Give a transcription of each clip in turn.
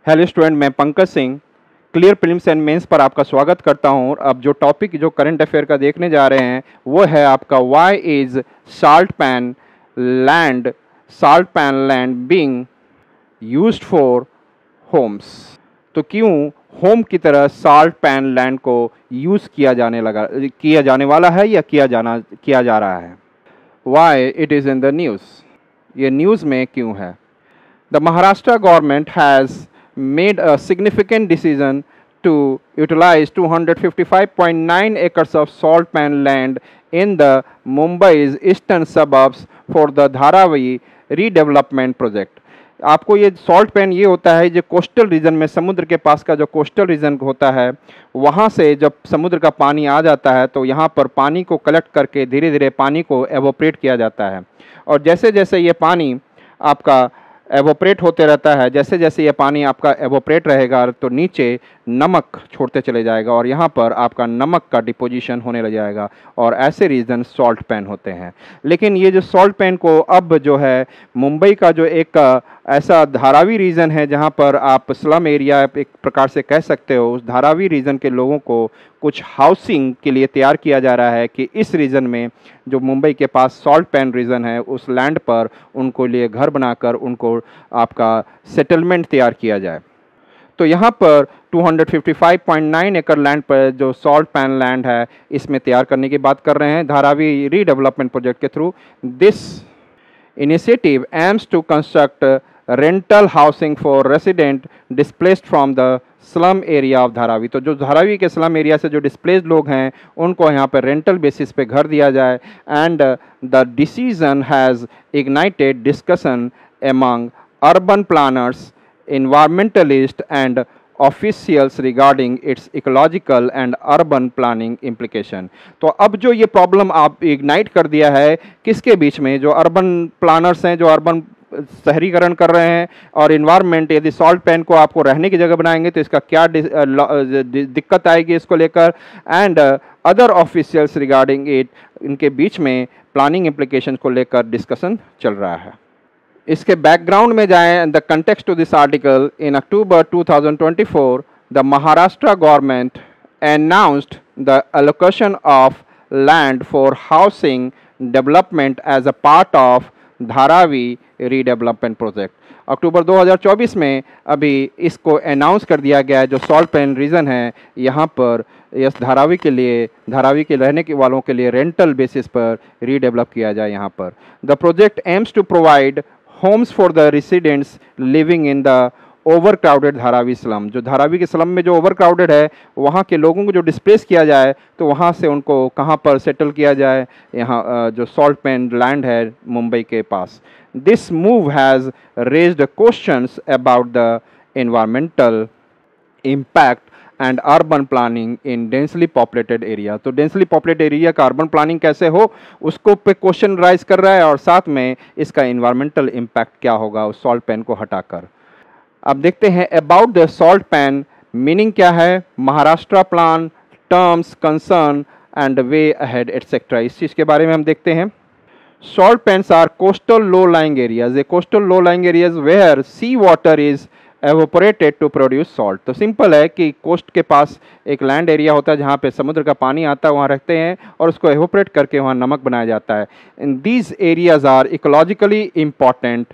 Hello student, मैं Pankaj Singh clear prelims and mains पर आपका स्वागत करता हूं। और अब जो टॉपिक जो करंट अफेयर का देखने जा रहे हैं वो है आपका why is salt pan land being used for homes. तो क्यों होम की तरह साल्ट पैन लैंड को यूज़ किया जाने वाला है या किया जा रहा है। Why it is in the news, ये न्यूज़ में क्यों है। The Maharashtra government has made a significant decision to utilize 255.9 acres of salt pan land in the Mumbai's eastern suburbs for the Dharavi redevelopment project. आपको ये salt pan ये होता है जो कोस्टल रीजन में, समुद्र के पास का जो कोस्टल रीजन होता है, वहाँ से जब समुद्र का पानी आ जाता है तो यहाँ पर पानी को कलेक्ट करके धीरे धीरे पानी को एवोपरेट किया जाता है। और जैसे जैसे ये पानी आपका एवोपरेट होते रहता है, जैसे जैसे ये पानी आपका एवोपरेट रहेगा तो नीचे नमक छोड़ते चले जाएगा और यहाँ पर आपका नमक का डिपोजिशन होने लग जाएगा और ऐसे रीजन सॉल्ट पैन होते हैं। लेकिन ये जो सॉल्ट पैन को अब जो है मुंबई का जो एक ऐसा धारावी रीजन है जहाँ पर आप स्लम एरिया एक प्रकार से कह सकते हो, उस धारावी रीजन के लोगों को कुछ हाउसिंग के लिए तैयार किया जा रहा है कि इस रीजन में जो मुंबई के पास सॉल्ट पैन रीजन है उस लैंड पर उनको लिए घर बनाकर उनको आपका सेटलमेंट तैयार किया जाए। तो यहाँ पर 255.9 एकड़ लैंड पर जो सॉल्ट पैन लैंड है इसमें तैयार करने की बात कर रहे हैं धारावी रीडेवलपमेंट प्रोजेक्ट के through. This initiative aims to construct rental housing for resident displaced from the slum area of Dharavi. तो जो धारावी के स्लम एरिया से जो डिस्प्लेस्ड लोग हैं उनको यहाँ पर रेंटल बेसिस पे घर दिया जाए। And the decision has ignited discussion among urban planners, environmentalists and officials regarding its ecological and urban planning implication। तो अब जो ये प्रॉब्लम आप इग्नाइट कर दिया है किसके बीच में, जो अर्बन प्लानर्स हैं, जो अर्बन शहरीकरण कर रहे हैं, और इन्वायरमेंट, यदि सॉल्ट पैन को आपको रहने की जगह बनाएंगे तो इसका क्या दिक्कत आएगी इसको लेकर, and other officials regarding it, इनके बीच में प्लानिंग इम्प्लीकेशन को लेकर डिस्कशन चल रहा है। इसके बैकग्राउंड में जाएं, the context to this article, in October 2024 the Maharashtra government announced the allocation of land for housing development as a part of Dharavi redevelopment project. अक्टूबर 2024 में अभी इसको अनाउंस कर दिया गया है, जो सॉल्ट पैन रीजन है यहाँ पर इस धारावी के रहने के वालों के लिए रेंटल बेसिस पर रीडेवलप किया जाए। यहाँ पर the project aims to provide homes for the residents living in the overcrowded Dharavi slum. जो धारावी के स्लम में जो ओवर क्राउडेड है वहाँ के लोगों को जो डिस्प्लेस किया जाए तो वहाँ से उनको कहाँ पर सेटल किया जाए, यहाँ जो सॉल्ट पैन लैंड है मुंबई के पास। This move has raised questions about the environmental impact and urban planning in densely populated area. तो डेंसली पॉपुलेटेड एरिया का अर्बन प्लानिंग कैसे हो उसको पे क्वेश्चन राइज कर रहा है, और साथ में इसका इन्वायरमेंटल इम्पैक्ट क्या होगा उस सॉल्ट पैन को हटाकर। अब देखते हैं about the salt pan, meaning क्या है, Maharashtra plan, terms, concern and way ahead etcetera, इस चीज़ के बारे में हम देखते हैं। Salt pans are coastal low lying areas, a coastal low lying areas where sea water is evaporated to produce salt. तो सिंपल है कि कोस्ट के पास एक लैंड एरिया होता है जहाँ पे समुद्र का पानी आता है, वहाँ रखते हैं और उसको एवोपरेट करके वहाँ नमक बनाया जाता है। In these areas are ecologically important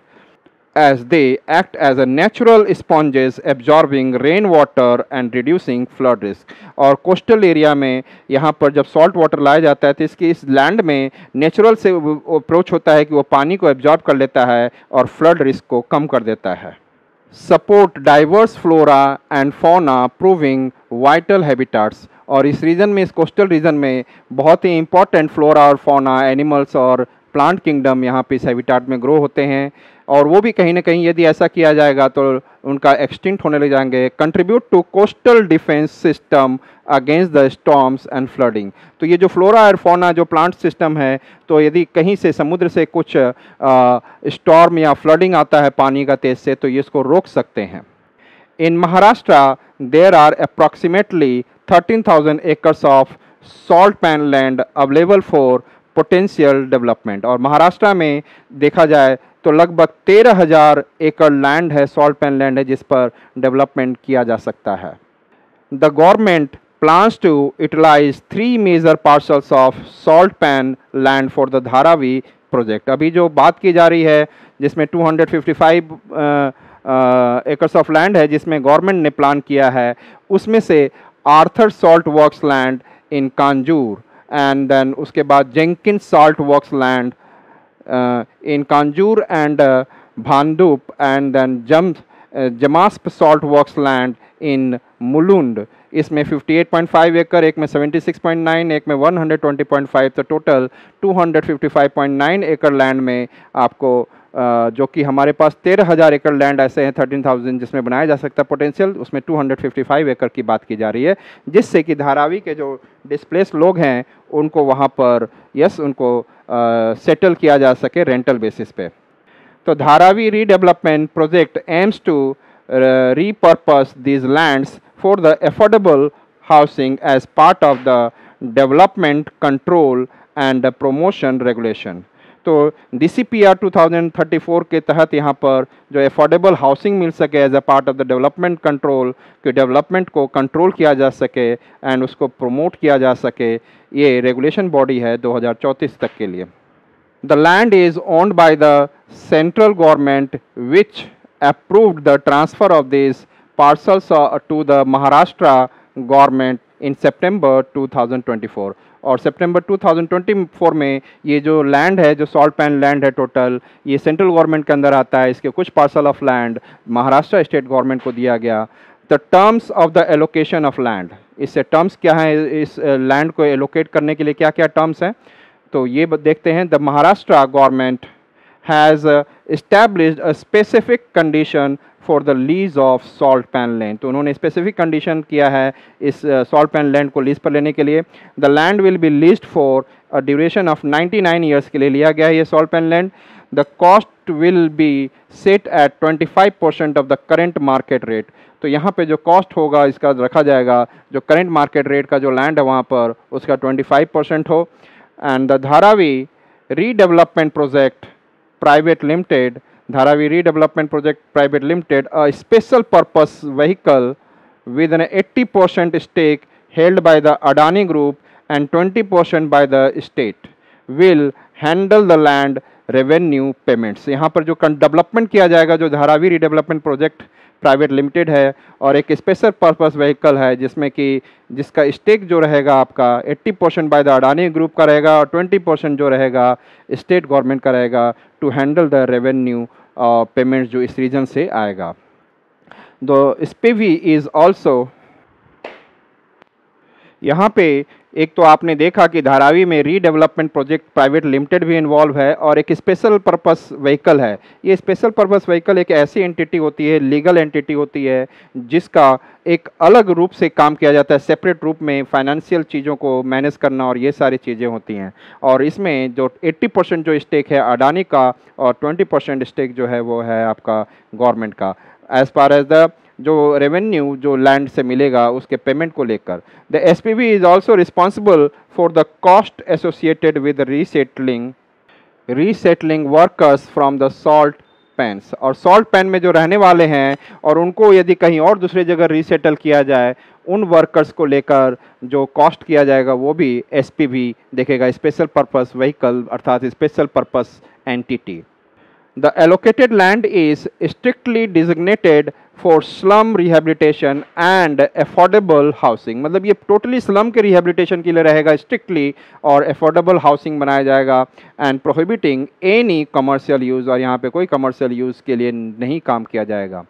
as they act as a natural sponges absorbing rain water and reducing flood risk। और कोस्टल एरिया में यहाँ पर जब सॉल्ट वाटर लाया जाता है तो इसके इस लैंड में नेचुरल से अप्रोच होता है कि वो पानी को एब्जॉर्ब कर लेता है और फ्लड रिस्क को कम कर देता है। Support diverse flora and fauna proving vital habitats. और इस रीजन में, इस कोस्टल रीजन में बहुत ही इंपॉर्टेंट फ्लोरा और फौना, एनिमल्स और प्लांट किंगडम यहाँ पे इस हैबिटाट में ग्रो होते हैं, और वो भी कहीं ना कहीं यदि ऐसा किया जाएगा तो उनका एक्सटिंक्ट होने लग जाएंगे। Contribute to coastal defence system against the storms and flooding. तो ये जो फ्लोरा और फौना जो प्लांट सिस्टम है, तो यदि कहीं से समुद्र से कुछ स्टॉर्म या फ्लडिंग आता है पानी का तेज से, तो ये इसको रोक सकते हैं। In Maharashtra there are approximately 13,000 acres of salt pan land available for potential development. और महाराष्ट्र में देखा जाए तो लगभग 13,000 एकड़ लैंड है, सॉल्ट पैन लैंड है, जिस पर डेवलपमेंट किया जा सकता है। The government plans to utilize 3 major parcels of salt pan land for the Dharavi project। अभी जो बात की जा रही है जिसमें 255 एकर्स ऑफ लैंड है जिसमें गवर्नमेंट ने प्लान किया है, उसमें से Arthur salt works land in Kanjur and then उसके बाद Jenkins salt works land in Kanjur and Bhandup, and then Jamasp Salt Works land in Mulund। इसमें 58.5 एकड़, एक में 76.9, एक में 120.5, तो टोटल 255.9 एकड़ लैंड में आपको जो कि हमारे पास 13,000 एकड़ लैंड ऐसे हैं 13,000 जिसमें बनाया जा सकता है पोटेंशियल, उसमें 255 एकड़ की बात की जा रही है, जिससे कि धारावी के जो डिस्प्लेस लोग हैं उनको वहाँ पर उनको सेटल किया जा सके रेंटल बेसिस पे। तो Dharavi redevelopment project aims to repurpose these lands for the affordable housing as part of the development control and promotion regulation। तो DCPR 2034 के तहत यहाँ पर जो अफोर्डेबल हाउसिंग मिल सके as a part of the development control, कि डेवलपमेंट को कंट्रोल किया जा सके एंड उसको प्रमोट किया जा सके, ये रेगुलेशन बॉडी है 2034 तक के लिए। The land is owned by the central government which approved the transfer of these parcels to the Maharashtra government in September 2024। और सितंबर 2024 में ये जो लैंड है, जो सॉल्ट पैन लैंड है, टोटल ये सेंट्रल गवर्नमेंट के अंदर आता है। इसके कुछ parcel of land Maharashtra state government को दिया गया। The terms of the allocation of land, इससे टर्म्स क्या है, इस लैंड को एलोकेट करने के लिए क्या क्या टर्म्स हैं, तो ये देखते हैं। The Maharashtra government has established a specific condition for the lease of salt pan land। तो उन्होंने specific condition किया है इस salt pan land को लीज पर लेने के लिए। The land will be leased for a duration of 99 years के लिए लिया गया है ये salt pan land। The cost will be set at 25% of the current market rate। तो यहाँ पे जो कॉस्ट होगा इसका रखा जाएगा जो करंट मार्केट रेट का जो लैंड है वहाँ पर उसका 25% हो। And the Dharavi redevelopment project Private Limited, Dharavi Redevelopment Project Private Limited, a special purpose vehicle with an 80% stake held by the Adani Group and 20% by the state, will handle the land revenue payments। यहाँ पर जो development किया जाएगा जो Dharavi redevelopment project private limited है और एक special purpose vehicle है जिसमें कि जिसका स्टेक जो रहेगा आपका 80% बाय द अडानी ग्रुप का रहेगा और 20% जो रहेगा स्टेट गवर्नमेंट का रहेगा to handle the revenue payments जो इस रीजन से आएगा। द स्पीवी इज ऑल्सो, यहाँ पे एक तो आपने देखा कि धारावी में रीडेवलपमेंट प्रोजेक्ट प्राइवेट लिमिटेड भी इन्वॉल्व है और एक स्पेशल पर्पस व्हीकल है। ये स्पेशल पर्पस व्हीकल एक ऐसी एंटिटी होती है, लीगल एंटिटी होती है जिसका एक अलग रूप से काम किया जाता है, सेपरेट रूप में फाइनेंशियल चीज़ों को मैनेज करना और ये सारी चीज़ें होती हैं। और इसमें जो 80% जो स्टेक है अडानी का और 20% स्टेक जो है वो है आपका गवर्नमेंट का एज पार एज द जो रेवेन्यू जो लैंड से मिलेगा उसके पेमेंट को लेकर। The SPV is also responsible for the cost associated with resettling workers from the salt pans. और सॉल्ट पैन में जो रहने वाले हैं और उनको यदि कहीं और दूसरी जगह रीसेटल किया जाए उन वर्कर्स को लेकर जो कॉस्ट किया जाएगा वो भी एसपीवी देखेगा, स्पेशल पर्पस व्हीकल अर्थात special purpose entity. The allocated land is strictly designated for slum rehabilitation and affordable housing। मतलब ये टोटली स्लम के रिहेबिलिटेशन के लिए रहेगा स्ट्रिक्टली और अफोर्डेबल हाउसिंग बनाया जाएगा and prohibiting any commercial use, और यहाँ पे कोई कमर्शियल यूज़ के लिए नहीं काम किया जाएगा।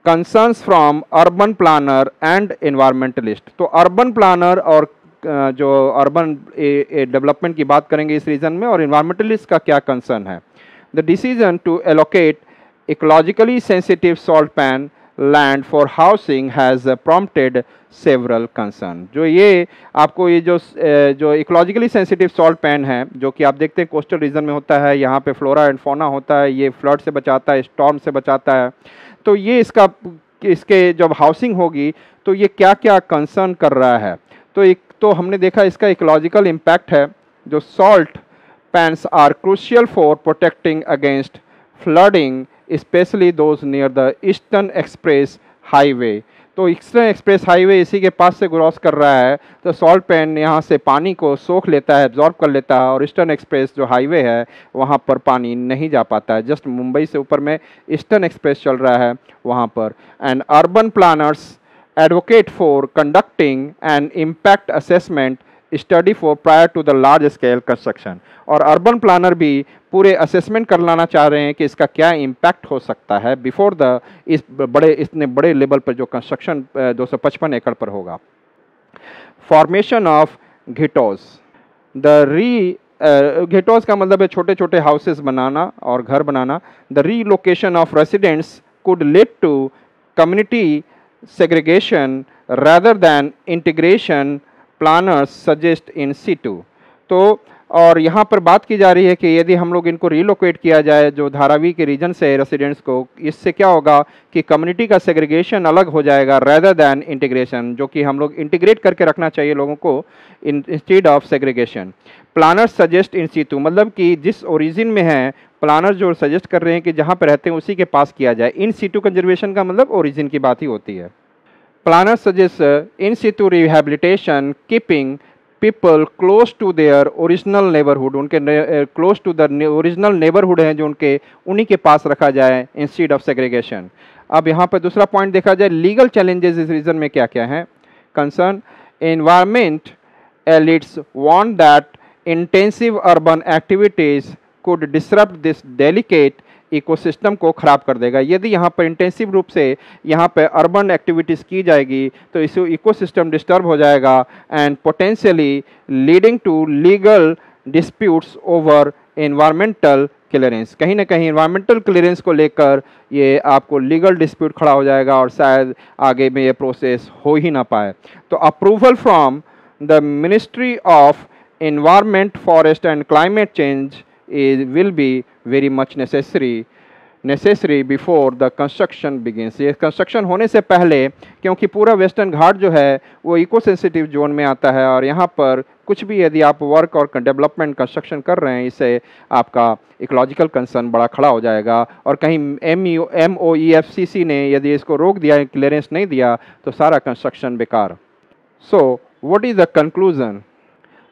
Concerns from urban planner and environmentalist. तो अर्बन प्लानर और जो अर्बन डेवलपमेंट की बात करेंगे इस रीजन में और एनवायरमेंटलिस्ट का क्या कंसर्न है। The decision to allocate ecologically sensitive salt pan land for housing has prompted several concern। जो ये आपको ये जो इकोलॉजिकली सेंसिटिव सॉल्ट पैन है जो कि आप देखते हैं कोस्टल रीजन में होता है, यहाँ पे फ्लोरा एंड फौना होता है, ये फ्लड से बचाता है, स्टॉर्म से बचाता है, तो ये इसके जब हाउसिंग होगी तो ये क्या क्या कंसर्न कर रहा है। तो एक तो हमने देखा इसका इकोलॉजिकल इम्पैक्ट है। जो salt pans are crucial for protecting against flooding, especially those near the Eastern Express Highway. तो ईस्टर्न एक्सप्रेस हाईवे इसी के पास से क्रॉस कर रहा है, तो सॉल्ट पैन यहाँ से पानी को सोख लेता है, एब्जॉर्ब कर लेता है, और ईस्टर्न एक्सप्रेस जो हाईवे है वहाँ पर पानी नहीं जा पाता है। जस्ट मुंबई से ऊपर में ईस्टर्न एक्सप्रेस चल रहा है वहाँ पर। And urban planners advocate for conducting an impact assessment study for prior to the large scale construction। और अर्बन प्लानर भी पूरे असेसमेंट कर लाना चाह रहे हैं कि इसका क्या इम्पैक्ट हो सकता है बिफोर द इतने बड़े लेवल पर जो कंस्ट्रक्शन 255 एकड़ पर होगा। फॉर्मेशन ऑफ घिटोज, घिटोज का मतलब है छोटे छोटे हाउसेस बनाना और घर बनाना। The relocation of residents could lead to community segregation rather than integration, planners suggest in situ। तो और यहाँ पर बात की जा रही है कि यदि हम लोग इनको रिलोकेट किया जाए जो धारावी के रीजन से रेसिडेंट्स को, इससे क्या होगा कि कम्युनिटी का सेग्रीगेशन अलग हो जाएगा रेदर दैन इंटीग्रेशन, जो कि हम लोग इंटीग्रेट करके रखना चाहिए लोगों को instead of segregation. Planner suggest in situ, मतलब कि जिस ओरिजिन में है प्लानर जो सजेस्ट कर रहे हैं कि जहाँ पर रहते हैं उसी के पास किया जाए। इन सीटू कंजर्वेशन का मतलब ओरिजिन की बात ही होती है। Planner suggest in situ rehabilitation keeping people close to their original neighbourhood, उनके close to the original neighbourhood हैं जो उनके उन्हीं के पास रखा जाए इंस्टेड ऑफ सेग्रीगेशन। अब यहाँ पर दूसरा पॉइंट देखा जाए, लीगल चैलेंजेस इस रीजन में क्या क्या हैं। Concern environment elites want that intensive urban activities could disrupt this delicate ecosystem को खराब कर देगा। यदि यहाँ पर इंटेंसिव रूप से यहाँ पर अर्बन एक्टिविटीज़ की जाएगी तो इस इकोसिस्टम डिस्टर्ब हो जाएगा and potentially leading to legal disputes over environmental clearance. कहीं ना कहीं एनवायरमेंटल क्लियरेंस को लेकर ये आपको लीगल डिस्प्यूट खड़ा हो जाएगा और शायद आगे में ये प्रोसेस हो ही ना पाए। तो approval from the ministry of environment forest and climate change will be very much necessary before the construction begins। ये कंस्ट्रक्शन होने से पहले, क्योंकि पूरा वेस्टर्न घाट जो है वो इको सेंसिटिव जोन में आता है और यहाँ पर कुछ भी यदि आप वर्क और डेवलपमेंट कंस्ट्रक्शन कर रहे हैं इससे आपका इकोलॉजिकल कंसर्न बड़ा खड़ा हो जाएगा। और कहीं MOEFCC ने यदि इसको रोक दिया, क्लियरेंस नहीं दिया, तो सारा कंस्ट्रक्शन बेकार। So what is the conclusion?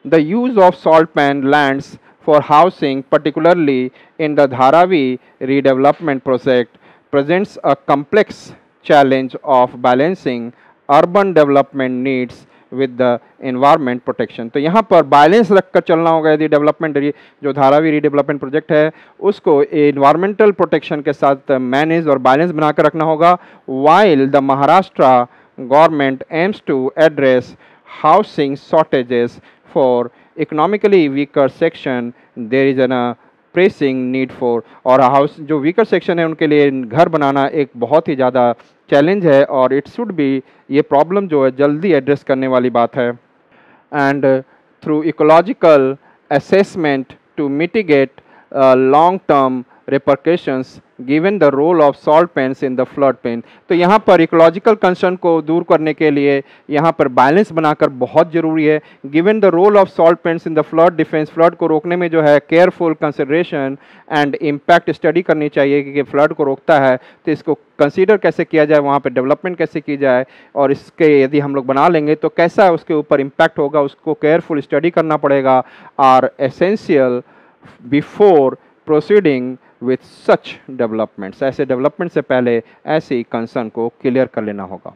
The use of salt pan lands for housing, particularly in the Dharavi redevelopment project, presents a complex challenge of balancing urban development needs with the environment protection। तो यहाँ पर balance रखकर चलना होगा यदि development जो Dharavi redevelopment project है उसको एनवायरमेंटल प्रोटेक्शन के साथ मैनेज और बैलेंस बनाकर रखना होगा। while the Maharashtra government aims to address housing shortages for economically weaker section, there is an pressing need for, और हाउस जो वीकर सेक्शन है उनके लिए घर बनाना एक बहुत ही ज़्यादा चैलेंज है और इट शुड बी, ये प्रॉब्लम जो है जल्दी एड्रेस करने वाली बात है। And through ecological assessment to mitigate long term repercussions given the role of salt pans in the flood plain। तो यहाँ पर इकोलॉजिकल कंसर्न को दूर करने के लिए यहाँ पर बैलेंस बनाकर बहुत ज़रूरी है। Given the role of salt pans in the flood defence, flood को रोकने में जो है careful consideration and impact study करनी चाहिए कि फ्लड को रोकता है तो इसको कंसीडर कैसे किया जाए, वहाँ पर डेवलपमेंट कैसे की जाए, और इसके यदि हम लोग बना लेंगे तो कैसा उसके ऊपर इम्पैक्ट होगा, उसको केयरफुल स्टडी करना पड़ेगा। Are essential before proceeding with such developments, ऐसे डेवलपमेंट से पहले ऐसे कंसर्न को क्लियर कर लेना होगा।